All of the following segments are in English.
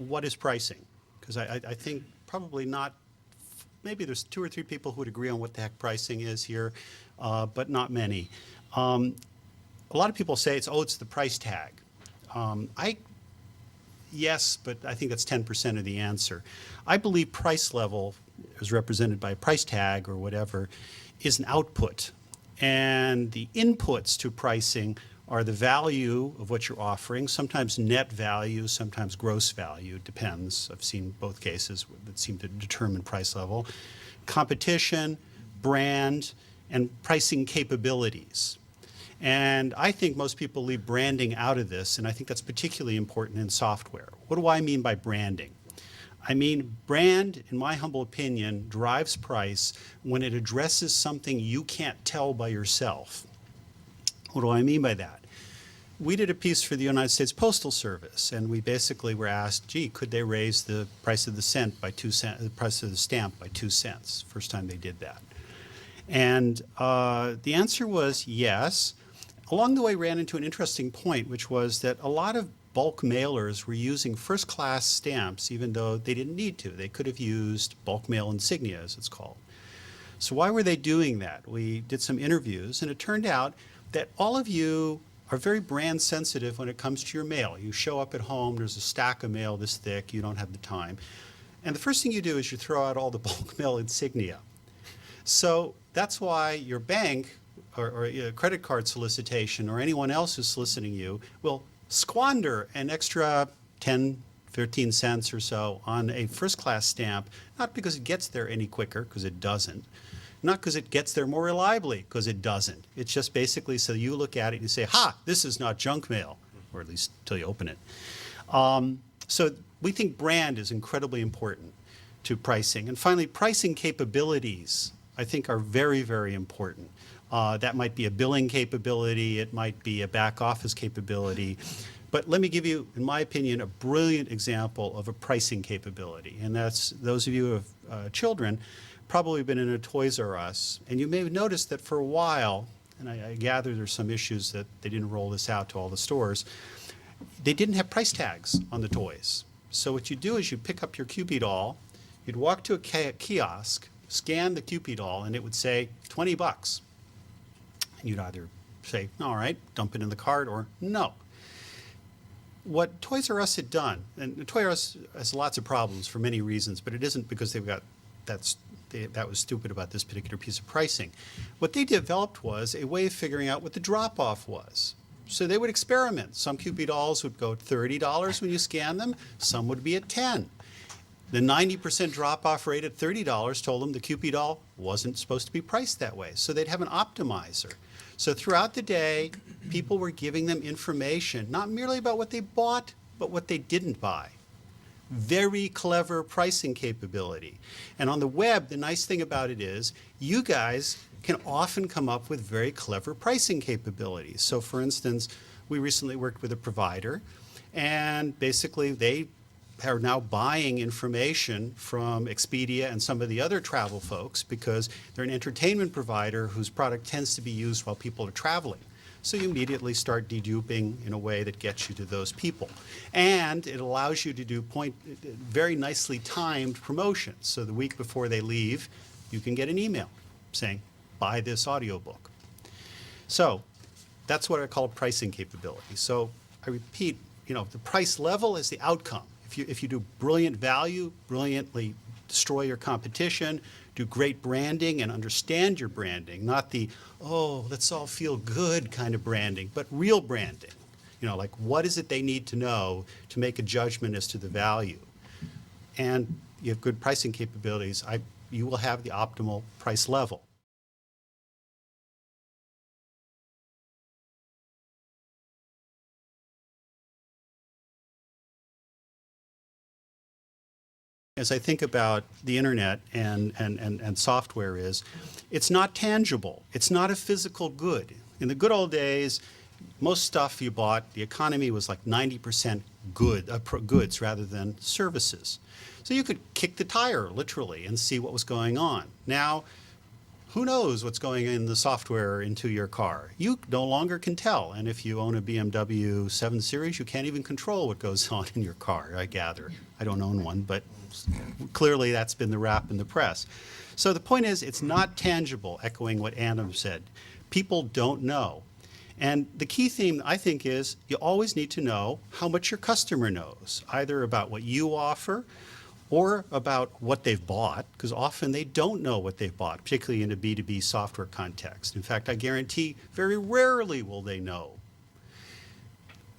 what is pricing? Because I think probably not, maybe there's 2 or 3 people who would agree on what the heck pricing is here, but not many. A lot of people say it's the price tag. Yes, but I think that's 10% of the answer. I believe price level, as represented by a price tag or whatever, is an output. And the inputs to pricing are the value of what you're offering, sometimes net value, sometimes gross value, it depends. I've seen both cases that seem to determine price level. Competition, brand, and pricing capabilities. And I think most people leave branding out of this, and I think that's particularly important in software. What do I mean by branding? I mean, brand, in my humble opinion, drives price when it addresses something you can't tell by yourself. What do I mean by that? We did a piece for the United States Postal Service, and we basically were asked, gee, could they raise the price of the cent by 2 cents, the price of the stamp by 2 cents? First time they did that. And the answer was yes. Along the way, ran into an interesting point, which was that a lot of bulk mailers were using first-class stamps, even though they didn't need to. They could have used bulk mail insignia, as it's called. So why were they doing that? We did some interviews, and it turned out that all of you are very brand sensitive when it comes to your mail. You show up at home, there's a stack of mail this thick, you don't have the time. And the first thing you do is you throw out all the bulk mail insignia. So that's why your bank or a credit card solicitation or anyone else who's soliciting you will squander an extra 10, 13 cents or so on a first-class stamp, not because it gets there any quicker, because it doesn't, not because it gets there more reliably, because it doesn't. It's just basically so you look at it and you say, ha, this is not junk mail, or at least until you open it. So we think brand is incredibly important to pricing. And finally, pricing capabilities, I think, are very, very important. That might be a billing capability, it might be a back office capability. But let me give you, in my opinion, a brilliant example of a pricing capability. And that's those of you who have children probably been in a Toys R Us. And you may have noticed that for a while, and I gather there's some issues that they didn't roll this out to all the stores, they didn't have price tags on the toys. So what you do is you pick up your Kewpie doll, you'd walk to a kiosk, scan the Kewpie doll, and it would say 20 bucks. And you'd either say, all right, dump it in the cart, or no. What Toys R Us had done, and Toys R Us has lots of problems for many reasons, but it isn't because they've got, that was stupid about this particular piece of pricing. What they developed was a way of figuring out what the drop-off was. So they would experiment. Some Kewpie dolls would go $30 when you scan them, some would be at $10. The 90% drop-off rate at $30 told them the Kewpie doll wasn't supposed to be priced that way. So they'd have an optimizer. So throughout the day, people were giving them information, not merely about what they bought, but what they didn't buy. Very clever pricing capability. And on the web, the nice thing about it is you guys can often come up with very clever pricing capabilities. So for instance, we recently worked with a provider, and basically they are now buying information from Expedia and some of the other travel folks because they're an entertainment provider whose product tends to be used while people are traveling. So you immediately start deduping in a way that gets you to those people. And it allows you to do very nicely timed promotions. So the week before they leave, you can get an email saying, buy this audiobook. So that's what I call pricing capability. So I repeat, the price level is the outcome. If you do brilliant value, brilliantly destroy your competition, do great branding and understand your branding, not the, oh, let's all feel good kind of branding, but real branding. Like what is it they need to know to make a judgment as to the value? And you have good pricing capabilities, you will have the optimal price level. As I think about the internet and software is, it's not tangible. It's not a physical good. In the good old days, most stuff you bought, the economy was like 90% goods rather than services. So you could kick the tire, literally, and see what was going on. Now, Who knows what's going in the software into your car? You no longer can tell. And if you own a BMW 7 Series, you can't even control what goes on in your car, I gather. I don't own one, but clearly that's been the rap in the press. So the point is, it's not tangible, echoing what Adam said. People don't know. And the key theme, I think, is you always need to know how much your customer knows, either about what you offer or about what they've bought, because often they don't know what they've bought, particularly in a B2B software context. In fact, I guarantee very rarely will they know.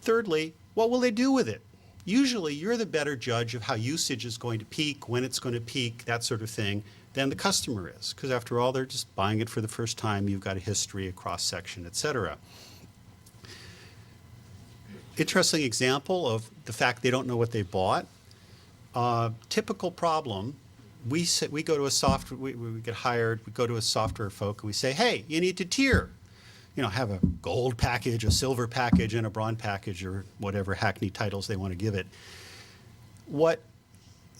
Thirdly, what will they do with it? Usually, you're the better judge of how usage is going to peak, when it's going to peak, that sort of thing, than the customer is, because after all, they're just buying it for the first time. You've got a history, a cross-section, et cetera. Interesting example of the fact they don't know what they bought. Typical problem, we go to a software, we get hired, we go to a software folk, and we say, hey, you need to tier. You know, have a gold package, a silver package, and a bronze package, or whatever hackney titles they want to give it. What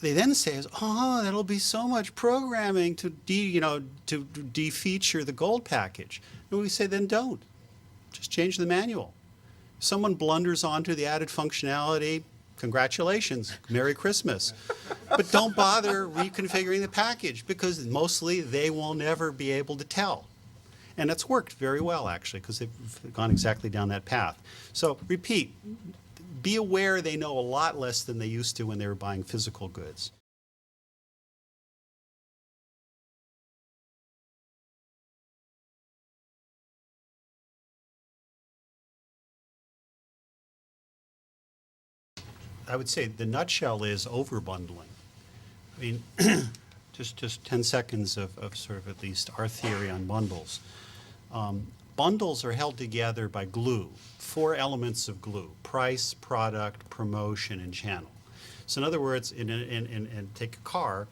they then say is, oh, that'll be so much programming to defeature the gold package. And we say, then don't. Just change the manual. If someone blunders onto the added functionality, congratulations, Merry Christmas. But don't bother reconfiguring the package, because mostly they will never be able to tell. And it's worked very well, actually, because they've gone exactly down that path. So repeat, be aware they know a lot less than they used to when they were buying physical goods. I would say the nutshell is overbundling. I mean, just 10 seconds of sort of at least our theory on bundles. Bundles are held together by glue, 4 elements of glue: price, product, promotion, and channel. So in other words, take a car,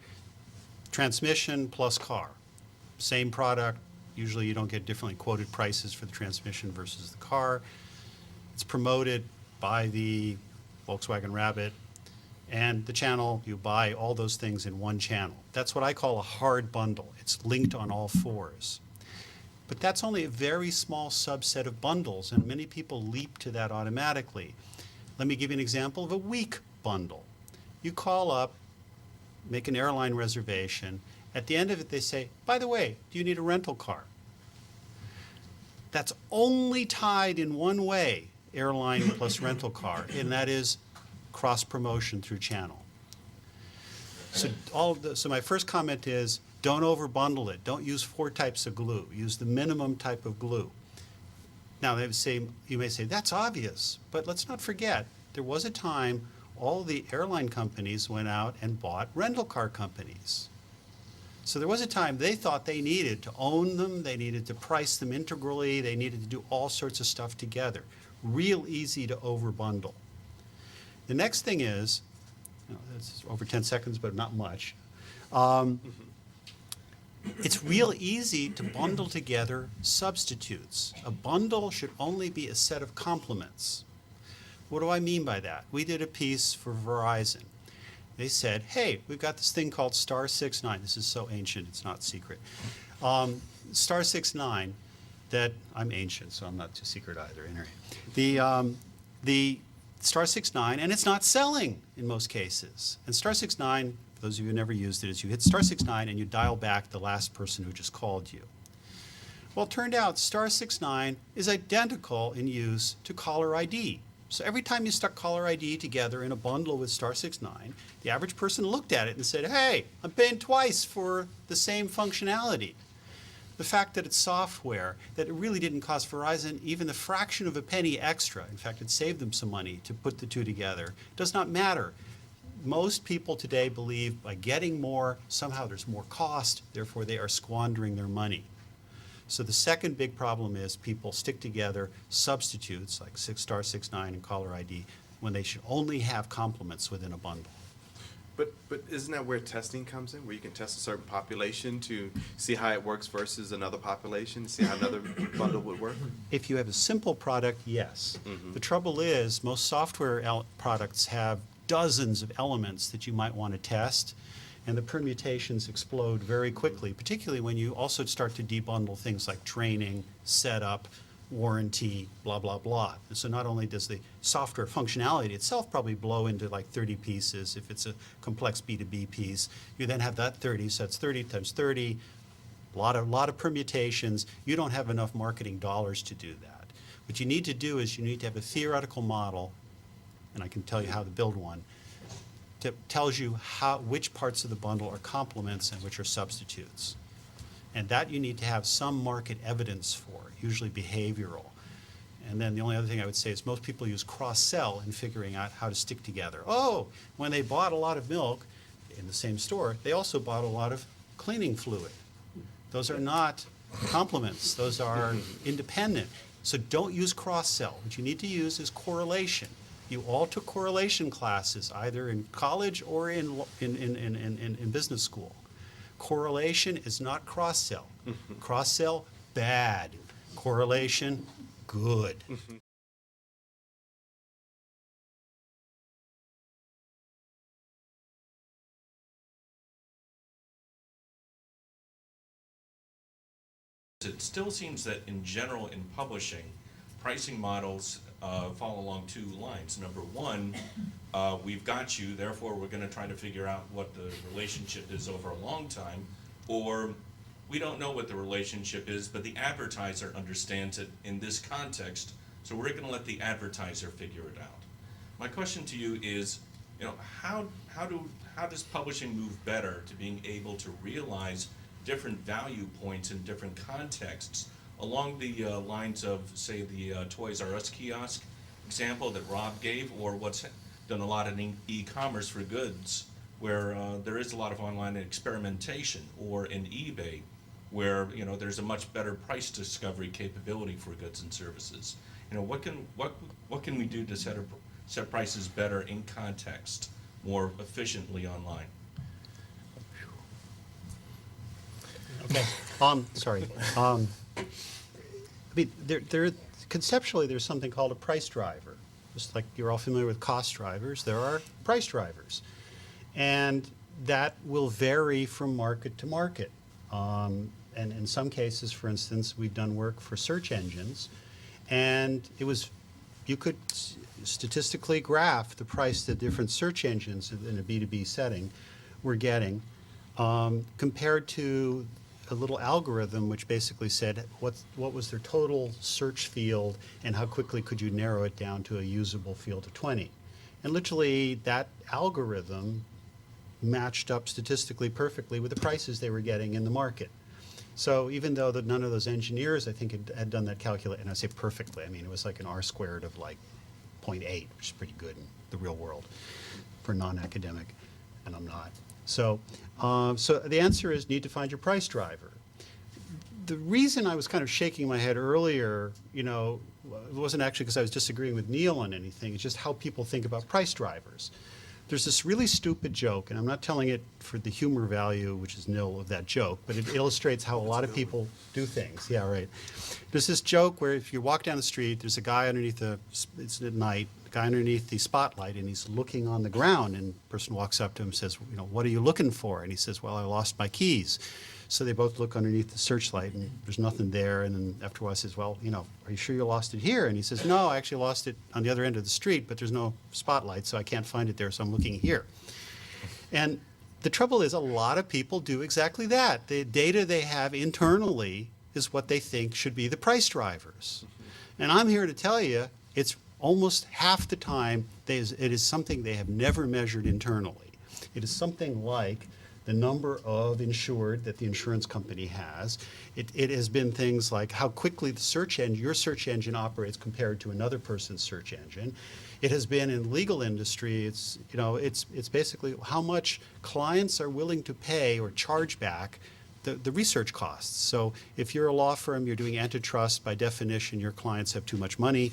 transmission plus car, same product. Usually you don't get differently quoted prices for the transmission versus the car. It's promoted by the Volkswagen Rabbit, and the channel, you buy all those things in one channel. That's what I call a hard bundle. It's linked on all 4s. But that's only a very small subset of bundles, and many people leap to that automatically. Let me give you an example of a weak bundle. You call up, make an airline reservation. At the end of it, they say, by the way, do you need a rental car? That's only tied in one way, airline plus rental car, and that is cross-promotion through channel. So my first comment is, don't overbundle it. Don't use 4 types of glue. Use the minimum type of glue. Now, you may say, that's obvious, but let's not forget, there was a time all the airline companies went out and bought rental car companies. So there was a time they thought they needed to own them, they needed to price them integrally, they needed to do all sorts of stuff together. Real easy to overbundle. The next thing is, it's over 10 seconds, but not much. It's real easy to bundle together substitutes. A bundle should only be a set of complements. What do I mean by that? We did a piece for Verizon. They said, hey, we've got this thing called Star 69. This is so ancient, it's not secret. Star 69, that I'm ancient, so I'm not too secret either. Anyway, the Star 69, and it's not selling in most cases. And Star 69, for those of you who never used it, is you hit Star 69 and you dial back the last person who just called you. Well, it turned out Star 69 is identical in use to caller ID. So every time you stuck caller ID together in a bundle with Star 69, the average person looked at it and said, hey, I'm paying twice for the same functionality. The fact that it's software, that it really didn't cost Verizon even the fraction of a penny extra, in fact, it saved them some money to put the 2 together, does not matter. Most people today believe by getting more, somehow there's more cost, therefore they are squandering their money. So the second big problem is people stick together substitutes like Star 69 and caller ID when they should only have complements within a bundle. But isn't that where testing comes in, where you can test a certain population to see how it works versus another population, see how another bundle would work? If you have a simple product, yes. Mm-hmm. The trouble is most software products have dozens of elements that you might want to test. and the permutations explode very quickly, particularly when you also start to debundle things like training, setup, warranty, blah, blah, blah. And so not only does the software functionality itself probably blow into like 30 pieces, if it's a complex B2B piece, you then have that 30, so that's 30 times 30, a lot of permutations. You don't have enough marketing dollars to do that. What you need to do is you need to have a theoretical model, and I can tell you how to build one, that tells you which parts of the bundle are complements and which are substitutes. And that you need to have some market evidence for, usually behavioral. And then the only other thing I would say is most people use cross-sell in figuring out how to stick together. Oh, when they bought a lot of milk in the same store, they also bought a lot of cleaning fluid. Those are not complements. Those are independent. So don't use cross-sell. What you need to use is correlation. You all took correlation classes, either in college or in business school. Correlation is not cross-sell. Cross-sell, bad. Correlation, good. It still seems that in general in publishing, pricing models fall along two lines. Number one, we've got you, therefore we're going to try to figure out what the relationship is over a long time, or we don't know what the relationship is, but the advertiser understands it in this context, so we're going to let the advertiser figure it out. My question to you is, how does publishing move better to being able to realize different value points in different contexts along the lines of, say, the Toys R Us kiosk example that Rob gave, or what's done a lot in e-commerce for goods, where there is a lot of online experimentation, or in eBay, where there's a much better price discovery capability for goods and services. What can we do to set prices better in context, more efficiently online? Okay. Sorry. I mean, conceptually, there's something called a price driver. Just like you're all familiar with cost drivers, there are price drivers. And that will vary from market to market. And in some cases, for instance, we've done work for search engines, and you could statistically graph the price that different search engines in a B2B setting were getting compared to a little algorithm which basically said what was their total search field and how quickly could you narrow it down to a usable field of 20. And literally that algorithm matched up statistically perfectly with the prices they were getting in the market. So even though none of those engineers, I think, had done that calculation, and I say perfectly, I mean, it was like an R squared of like 0.8, which is pretty good in the real world for non-academic, and I'm not. So the answer is need to find your price driver. The reason I was kind of shaking my head earlier, it wasn't actually because I was disagreeing with Neil on anything, it's just how people think about price drivers. There's this really stupid joke, and I'm not telling it for the humor value, which is nil of that joke, but it illustrates how a lot of people do things. Yeah, right. There's this joke where if you walk down the street, there's a guy underneath it's at night, a guy underneath the spotlight, and he's looking on the ground, and the person walks up to him and says, what are you looking for? And he says, well, I lost my keys. So they both look underneath the searchlight, and there's nothing there. And then after a while, he says, well, are you sure you lost it here? And he says, no, I actually lost it on the other end of the street, but there's no spotlight, so I can't find it there, so I'm looking here. And the trouble is a lot of people do exactly that. The data they have internally is what they think should be the price drivers. And I'm here to tell you, it's almost half the time it is something they have never measured internally. It is something like the number of insured that the insurance company has. It has been things like how quickly your search engine operates compared to another person's search engine. It has been in legal industry, it's basically how much clients are willing to pay or charge back the research costs. So if you're a law firm, you're doing antitrust, by definition, your clients have too much money.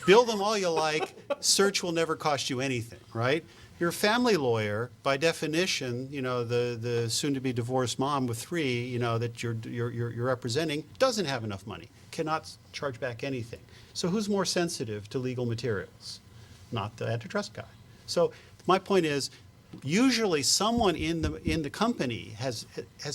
Bill them all you like, search will never cost you anything, right? You're a family lawyer, by definition, the soon-to-be divorced mom with 3, that you're representing doesn't have enough money, cannot charge back anything. So who's more sensitive to legal materials? Not the antitrust guy. So my point is, Usually someone in the company has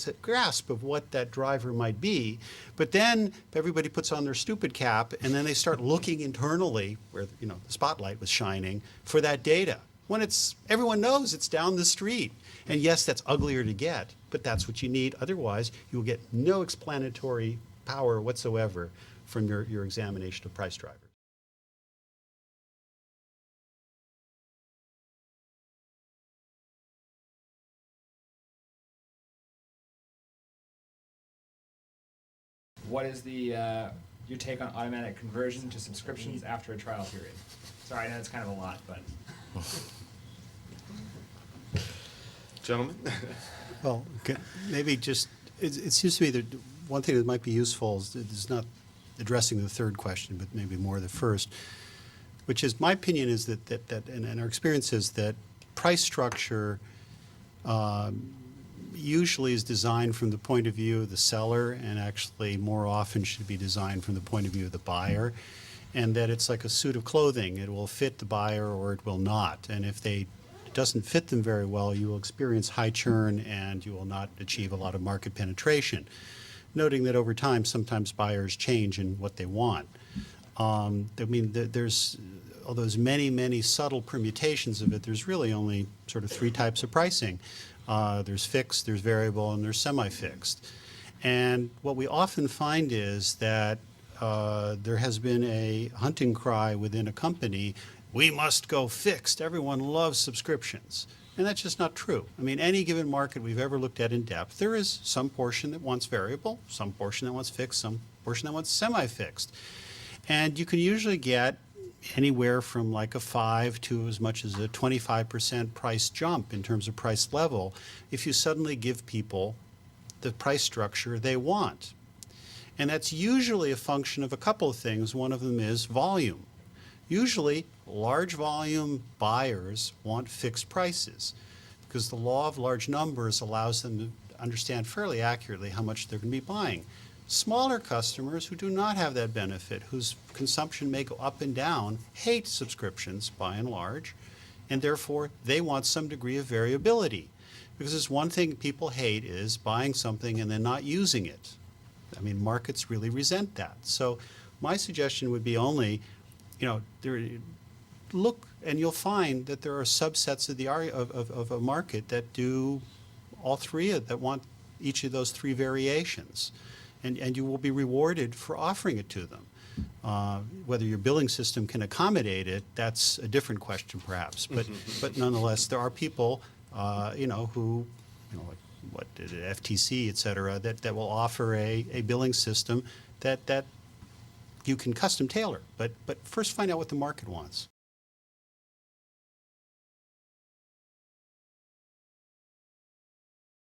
a grasp of what that driver might be, but then everybody puts on their stupid cap and then they start looking internally where, you know, the spotlight was shining for that data. When everyone knows it's down the street. And yes, that's uglier to get, but that's what you need. Otherwise, you will get no explanatory power whatsoever from your examination of price drivers. What is your take on automatic conversion to subscriptions after a trial period? Sorry, I know it's kind of a lot, but. Gentlemen? Well, maybe just, it seems to me that one thing that might be useful is not addressing the third question, but maybe more the first, which is, my opinion is that and our experience is that price structure usually is designed from the point of view of the seller, and actually more often should be designed from the point of view of the buyer, and that it's like a suit of clothing. It will fit the buyer or it will not. And if it doesn't fit them very well, you will experience high churn and you will not achieve a lot of market penetration. Noting that over time, sometimes buyers change in what they want. I mean, although there's many subtle permutations of it, there's really only sort of three types of pricing. There's fixed, there's variable, and there's semi-fixed. And what we often find is that there has been a hunting cry within a company, we must go fixed. Everyone loves subscriptions. And that's just not true. I mean, any given market we've ever looked at in depth, there is some portion that wants variable, some portion that wants fixed, some portion that wants semi-fixed. And you can usually get anywhere from like a 5 to as much as a 25% price jump in terms of price level if you suddenly give people the price structure they want. And that's usually a function of a couple of things. One of them is volume. Usually, large volume buyers want fixed prices because the law of large numbers allows them to understand fairly accurately how much they're going to be buying. Smaller customers who do not have that benefit, whose consumption may go up and down, hate subscriptions by and large, and therefore they want some degree of variability. Because there's one thing people hate is buying something and then not using it. I mean, markets really resent that. So my suggestion would be only, look and you'll find that there are subsets of a market that do all three, that want each of those three variations. And you will be rewarded for offering it to them. Whether your billing system can accommodate it, that's a different question perhaps. But nonetheless, there are people, who, like what FTC, et cetera, that will offer a billing system that you can custom tailor. But first find out what the market wants.